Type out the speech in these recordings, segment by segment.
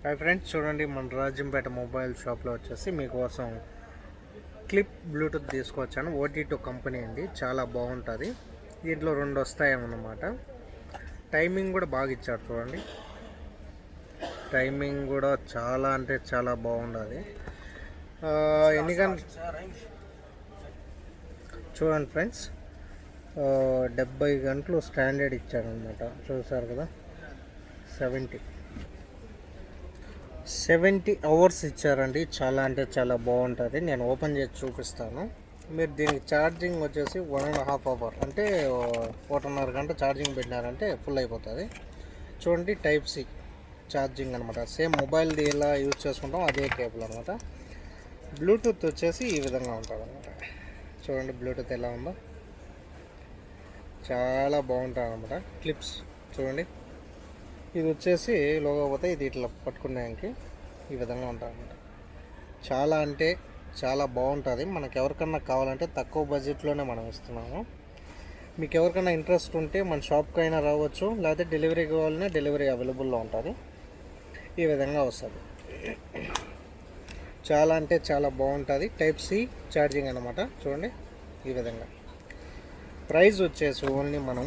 Hi friends, చూడండి మన Rajampet mobile షాప్లో వచ్చేసి మీకోసం క్లిప్ బ్లూటూత్ తీసుకొచ్చాను. OT2 కంపెనీ అండి, చాలా బాగుంటుంది. దీంట్లో 2 వస్తాయన్నమాట. టైమింగ్ కూడా బాగా ఇచ్చారు చూడండి. టైమింగ్ కూడా చాలా అంటే చాలా బాగుంటుంది. ఎన్ని గంటలు చూడండి ఫ్రెండ్స్, 70 గంటలు స్టాండర్డ్ ఇచ్చారనమాట. చూసారు కదా, 70 అవర్స్ ఇచ్చారండి. చాలా అంటే చాలా బాగుంటుంది. నేను ఓపెన్ చేసి చూపిస్తాను. మీరు దీనికి ఛార్జింగ్ వచ్చేసి 1.5 అవర్ అంటే 1.5 గంట ఛార్జింగ్ పెట్టినారంటే ఫుల్ అయిపోతుంది. చూడండి, టైప్ సి ఛార్జింగ్ అనమాట. సేమ్ మొబైల్ది ఎలా యూజ్ చేసుకుంటాం అదే కేబుల్ అనమాట. బ్లూటూత్ వచ్చేసి ఈ విధంగా ఉంటుంది అనమాట. చూడండి బ్లూటూత్ ఎలా ఉందో, చాలా బాగుంటుంది అనమాట. క్లిప్స్ చూడండి, ఇది వచ్చేసి లోగా పోతే ఇది ఇట్లా పట్టుకునేకి ఈ విధంగా ఉంటుంది అనమాట. చాలా అంటే చాలా బాగుంటుంది. మనకు ఎవరికన్నా కావాలంటే తక్కువ బడ్జెట్లోనే మనం ఇస్తున్నాము. మీకు ఎవరికైనా ఇంట్రెస్ట్ ఉంటే మన షాప్కి అయినా రావచ్చు, లేకపోతే డెలివరీ కావాలన్నా డెలివరీ అవైలబుల్లో ఉంటుంది. ఈ విధంగా వస్తుంది. చాలా అంటే చాలా బాగుంటుంది. టైప్ సి ఛార్జింగ్ అనమాట. చూడండి ఈ విధంగా. ప్రైస్ వచ్చేసి ఓన్లీ మనం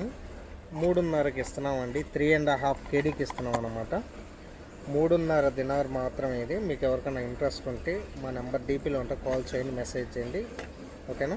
3.5కి ఇస్తున్నామండి. 3.5 KDకి ఇస్తున్నాం అనమాట. 3.5 దినార్ మాత్రమే ఇది. మీకు ఎవరికైనా ఇంట్రెస్ట్ ఉంటే మా నెంబర్ DPలో ఉంటే కాల్ చేయండి, మెసేజ్ చేయండి. ఓకేనా?